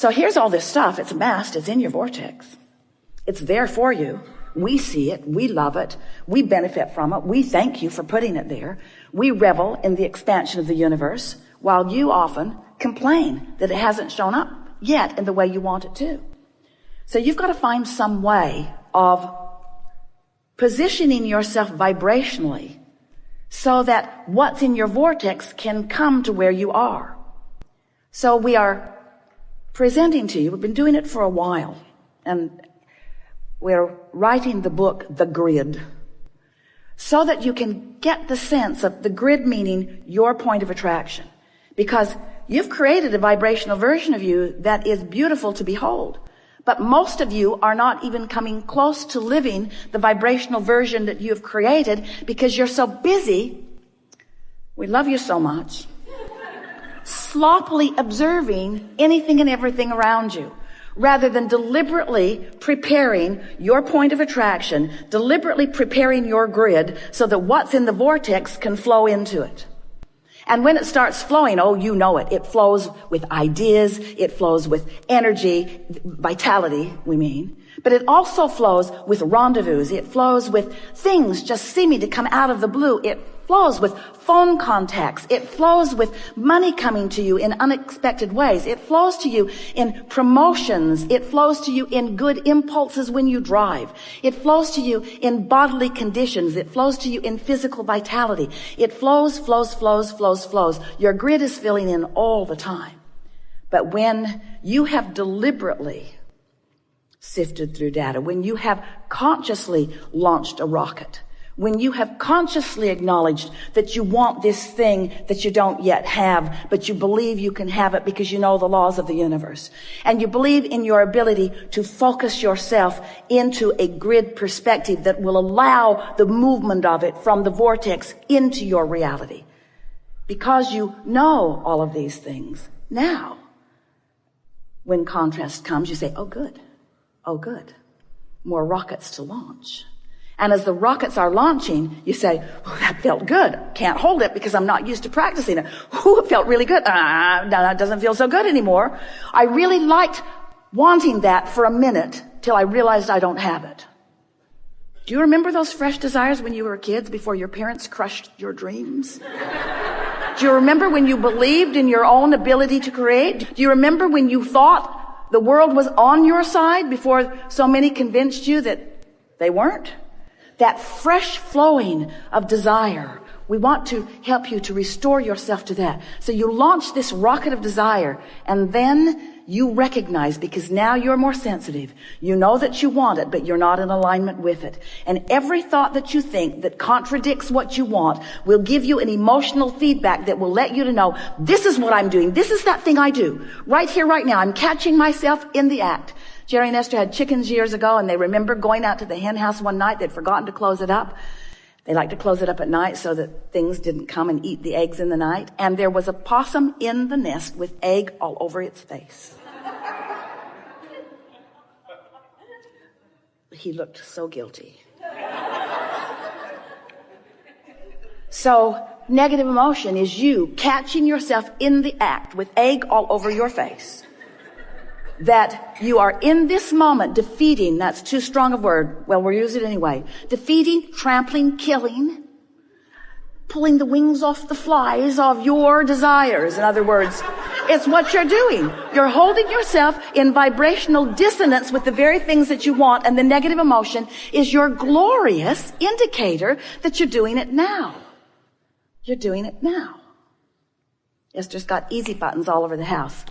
So here's all this stuff. It's amassed. It's in your vortex. It's there for you. We see it. We love it. We benefit from it. We thank you for putting it there. We revel in the expansion of the universe, while you often complain that it hasn't shown up yet in the way you want it to. So you've got to find some way of positioning yourself vibrationally so that what's in your vortex can come to where you are. So we are presenting to you, we've been doing it for a while, and we're writing the book, The Grid, so that you can get the sense of the grid meaning your point of attraction. Because you've created a vibrational version of you that is beautiful to behold. But most of you are not even coming close to living the vibrational version that you've created because you're so busy. We love you so much. Sloppily observing anything and everything around you, rather than deliberately preparing your point of attraction, deliberately preparing your grid so that what's in the vortex can flow into it. And when it starts flowing, oh, you know it. It flows with ideas. It flows with energy, vitality, we mean. But it also flows with rendezvous. It flows with things just seeming to come out of the blue. It flows with phone contacts. It flows with money coming to you in unexpected ways. It flows to you in promotions. It flows to you in good impulses when you drive. It flows to you in bodily conditions. It flows to you in physical vitality. It flows. Your grid is filling in all the time. But when you have deliberately sifted through data, when you have consciously launched a rocket, when you have consciously acknowledged that you want this thing that you don't yet have, but you believe you can have it because you know the laws of the universe, and you believe in your ability to focus yourself into a grid perspective that will allow the movement of it from the vortex into your reality. Because you know all of these things now, when contrast comes, you say, oh good, more rockets to launch. And as the rockets are launching, you say, oh, that felt good. Can't hold it because I'm not used to practicing it. Oh, it felt really good. No, it doesn't feel so good anymore. I really liked wanting that for a minute till I realized I don't have it. Do you remember those fresh desires when you were kids before your parents crushed your dreams? Do you remember when you believed in your own ability to create? Do you remember when you thought the world was on your side before so many convinced you that they weren't? That fresh flowing of desire. We want to help you to restore yourself to that. So you launch this rocket of desire, and then you recognize, because now you're more sensitive. You know that you want it, but you're not in alignment with it. And every thought that you think that contradicts what you want will give you an emotional feedback that will let you to know, this is what I'm doing. This is that thing I do. Right here, right now. I'm catching myself in the act. Jerry and Esther had chickens years ago, and they remember going out to the hen house one night. They'd forgotten to close it up. They like to close it up at night so that things didn't come and eat the eggs in the night. And there was a possum in the nest with egg all over its face. He looked so guilty. So negative emotion is you catching yourself in the act with egg all over your face. That you are in this moment defeating, that's too strong a word, well, we'll use it anyway, defeating, trampling, killing, pulling the wings off the flies of your desires. In other words, it's what you're doing. You're holding yourself in vibrational dissonance with the very things that you want, and the negative emotion is your glorious indicator that you're doing it now. You're doing it now. Esther's got easy buttons all over the house.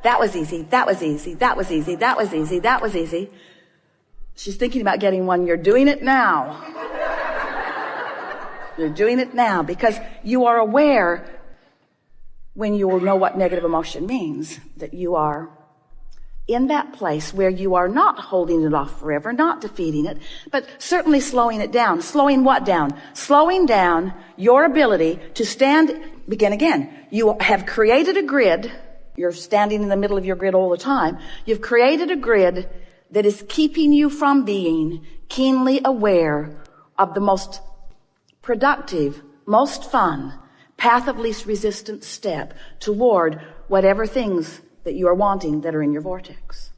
That was easy. That was easy. That was easy. That was easy. That was easy. She's thinking about getting one. You're doing it now. You're doing it now because you are aware, when you will know what negative emotion means, that you are in that place where you are not holding it off forever, not defeating it, but certainly slowing it down. Slowing what down? Slowing down your ability to stand, begin again. You have created a grid. You're standing in the middle of your grid all the time. You've created a grid that is keeping you from being keenly aware of the most productive, most fun, path of least resistance step toward whatever things that you are wanting that are in your vortex.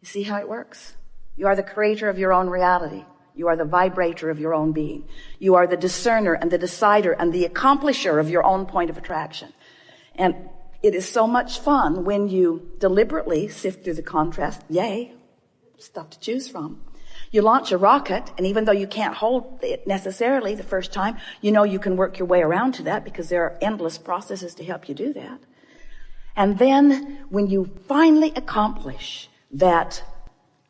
You see how it works? You are the creator of your own reality. You are the vibrator of your own being. You are the discerner and the decider and the accomplisher of your own point of attraction. And it is so much fun when you deliberately sift through the contrast. Yay, stuff to choose from. You launch a rocket, and even though you can't hold it necessarily the first time, you know you can work your way around to that because there are endless processes to help you do that. And then when you finally accomplish that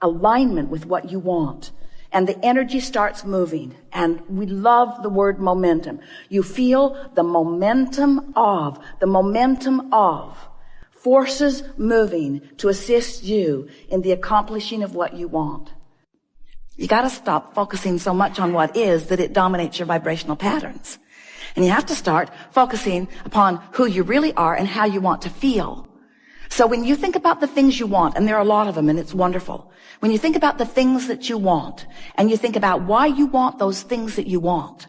alignment with what you want, and the energy starts moving, and we love the word momentum. You feel the momentum of forces moving to assist you in the accomplishing of what you want. You got to stop focusing so much on what is that it dominates your vibrational patterns. And you have to start focusing upon who you really are and how you want to feel. So when you think about the things you want, and there are a lot of them, and it's wonderful. When you think about the things that you want, and you think about why you want those things that you want,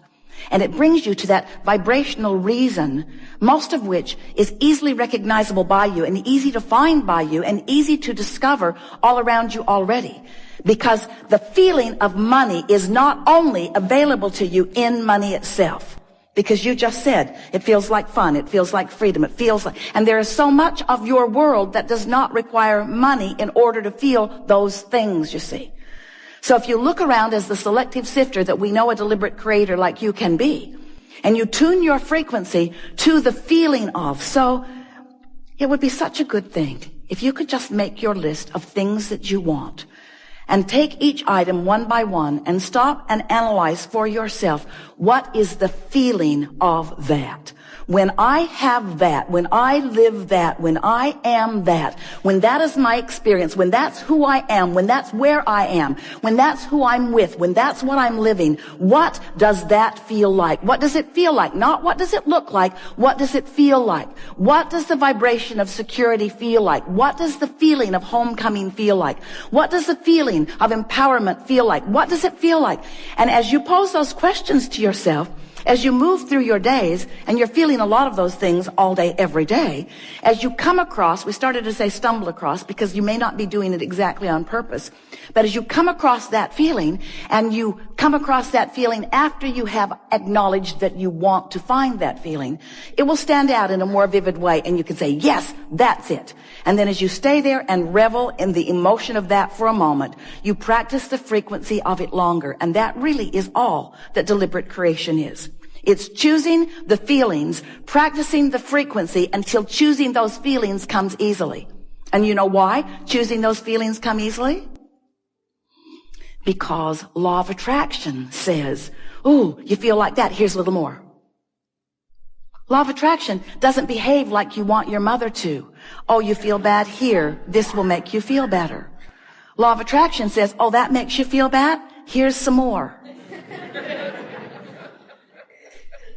and it brings you to that vibrational reason, most of which is easily recognizable by you, and easy to find by you, and easy to discover all around you already. Because the feeling of money is not only available to you in money itself. Because you just said, it feels like fun, it feels like freedom, it feels like, and there is so much of your world that does not require money in order to feel those things, you see. So if you look around as the selective sifter that we know a deliberate creator like you can be, and you tune your frequency to the feeling of, so it would be such a good thing if you could just make your list of things that you want, and take each item one by one and stop and analyze for yourself, what is the feeling of that? When I have that, when I live that, when I am that, when that is my experience, when that's who I am, when that's where I am, when that's who I'm with, when that's what I'm living, what does that feel like? What does it feel like? Not what does it look like? What does it feel like? What does the vibration of security feel like? What does the feeling of homecoming feel like? What does the feeling of empowerment feel like? What does it feel like? And as you pose those questions to yourself, as you move through your days, and you're feeling a lot of those things all day, every day, as you come across, we started to say stumble across because you may not be doing it exactly on purpose, but as you come across that feeling, and you come across that feeling after you have acknowledged that you want to find that feeling, it will stand out in a more vivid way, and you can say, yes, that's it. And then as you stay there and revel in the emotion of that for a moment, you practice the frequency of it longer, and that really is all that deliberate creation is. It's choosing the feelings, practicing the frequency until choosing those feelings comes easily. And you know why choosing those feelings come easily? Because law of attraction says, ooh, you feel like that, here's a little more. Law of attraction doesn't behave like you want your mother to. Oh, you feel bad here, this will make you feel better. Law of attraction says, oh, that makes you feel bad, here's some more.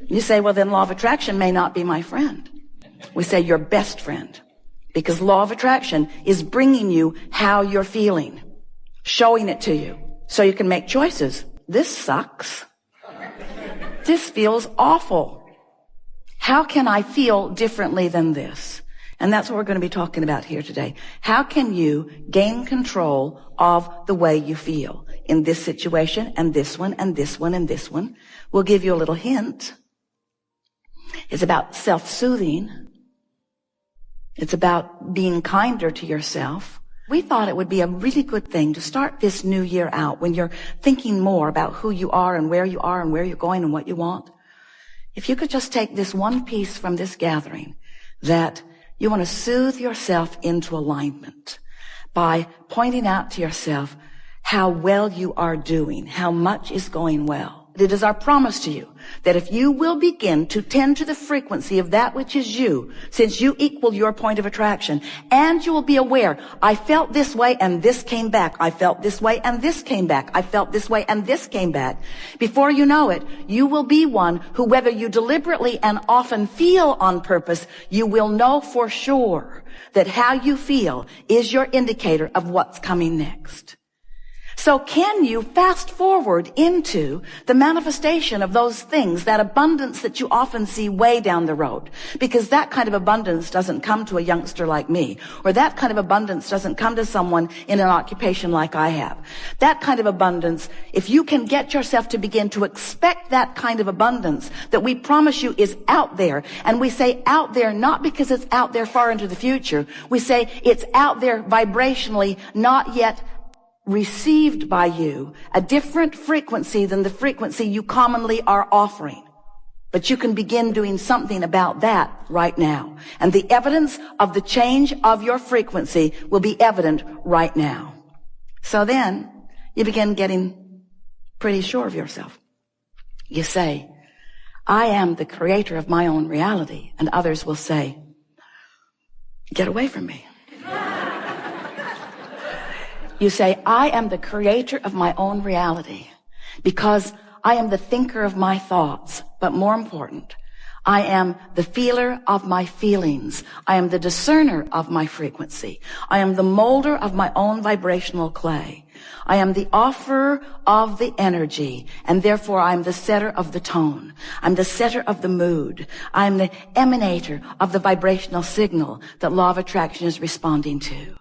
You say, well, then law of attraction may not be my friend. We say your best friend, because law of attraction is bringing you how you're feeling, showing it to you so you can make choices. This sucks. This feels awful. How can I feel differently than this? And that's what we're going to be talking about here today. How can you gain control of the way you feel in this situation and this one and this one and this one? We'll give you a little hint. It's about self-soothing. It's about being kinder to yourself. We thought it would be a really good thing to start this new year out when you're thinking more about who you are and where you're going and what you want. If you could just take this one piece from this gathering, that you want to soothe yourself into alignment by pointing out to yourself how well you are doing, how much is going well. It is our promise to you that if you will begin to tend to the frequency of that which is you, since you equal your point of attraction, and you will be aware, I felt this way and this came back. I felt this way and this came back. I felt this way and this came back. Before you know it, you will be one who, whether you deliberately and often feel on purpose, you will know for sure that how you feel is your indicator of what's coming next. So can you fast forward into the manifestation of those things, that abundance that you often see way down the road? Because that kind of abundance doesn't come to a youngster like me, or that kind of abundance doesn't come to someone in an occupation like I have. That kind of abundance, if you can get yourself to begin to expect that kind of abundance that we promise you is out there, and we say out there not because it's out there far into the future, we say it's out there vibrationally, not yet received by you, a different frequency than the frequency you commonly are offering. But you can begin doing something about that right now. And the evidence of the change of your frequency will be evident right now. So then you begin getting pretty sure of yourself. You say, I am the creator of my own reality. And others will say, get away from me. You say, I am the creator of my own reality because I am the thinker of my thoughts. But more important, I am the feeler of my feelings. I am the discerner of my frequency. I am the molder of my own vibrational clay. I am the offerer of the energy, and therefore I am the setter of the tone. I'm the setter of the mood. I am the emanator of the vibrational signal that law of attraction is responding to.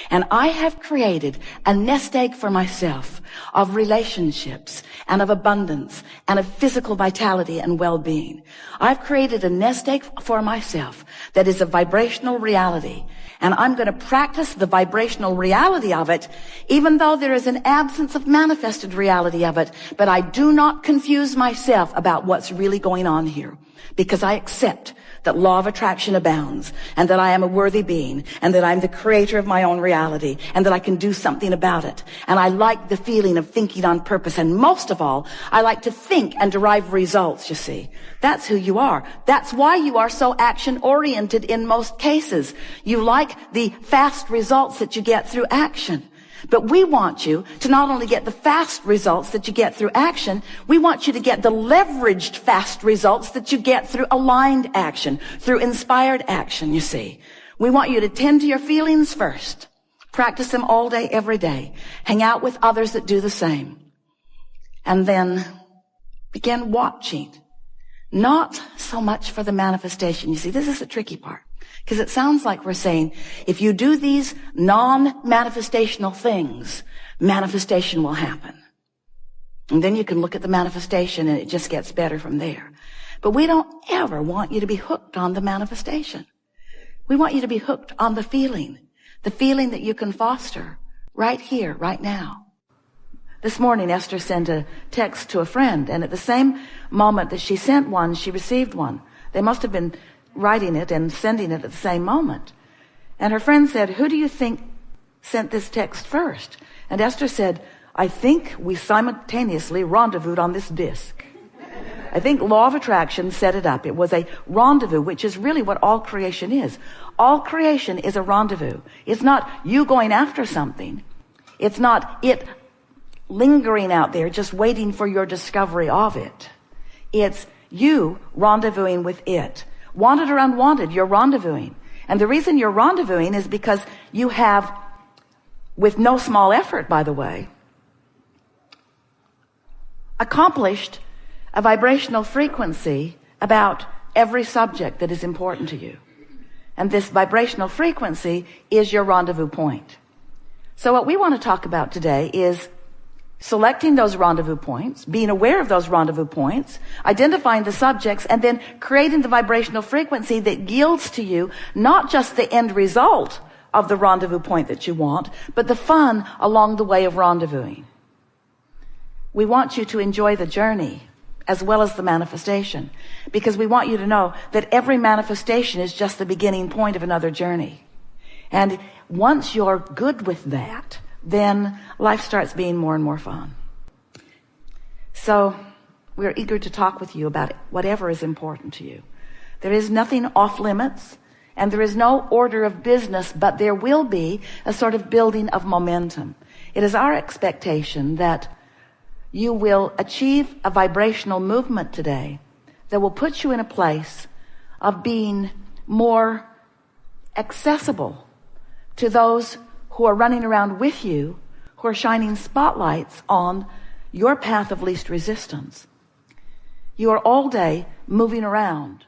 And I have created a nest egg for myself of relationships and of abundance and of physical vitality and well-being. I've created a nest egg for myself that is a vibrational reality. And I'm going to practice the vibrational reality of it, even though there is an absence of manifested reality of it. But I do not confuse myself about what's really going on here, because I accept that law of attraction abounds, and that I am a worthy being, and that I'm the creator of my own reality, and that I can do something about it. And I like the feeling of thinking on purpose, and most of all, I like to think and derive results, you see. That's who you are. That's why you are so action-oriented in most cases. You like the fast results that you get through action. But we want you to not only get the fast results that you get through action, we want you to get the leveraged fast results that you get through aligned action, through inspired action, you see. We want you to tend to your feelings first. Practice them all day, every day. Hang out with others that do the same. And then begin watching. Not so much for the manifestation. You see, this is the tricky part. Because it sounds like we're saying, if you do these non-manifestational things, manifestation will happen. And then you can look at the manifestation and it just gets better from there. But we don't ever want you to be hooked on the manifestation. We want you to be hooked on the feeling that you can foster right here, right now. This morning, Esther sent a text to a friend, and at the same moment that she sent one, she received one. They must have been writing it and sending it at the same moment. And her friend said, who do you think sent this text first? And Esther said, I think we simultaneously rendezvoused on this disc. I think law of attraction set it up. It was a rendezvous, which is really what all creation is. All creation is a rendezvous. It's not you going after something. It's not it lingering out there just waiting for your discovery of it. It's you rendezvousing with it. Wanted or unwanted, you're rendezvousing. And the reason you're rendezvousing is because you have, with no small effort, by the way, accomplished a vibrational frequency about every subject that is important to you. And this vibrational frequency is your rendezvous point. So what we want to talk about today is selecting those rendezvous points, being aware of those rendezvous points, identifying the subjects, and then creating the vibrational frequency that yields to you not just the end result of the rendezvous point that you want, but the fun along the way of rendezvousing. We want you to enjoy the journey as well as the manifestation, because we want you to know that every manifestation is just the beginning point of another journey. And once you're good with that, then life starts being more and more fun. So we're eager to talk with you about whatever is important to you. There is nothing off limits, and there is no order of business, but there will be a sort of building of momentum. It is our expectation that you will achieve a vibrational movement today that will put you in a place of being more accessible to those who are running around with you, who are shining spotlights on your path of least resistance. You are all day moving around,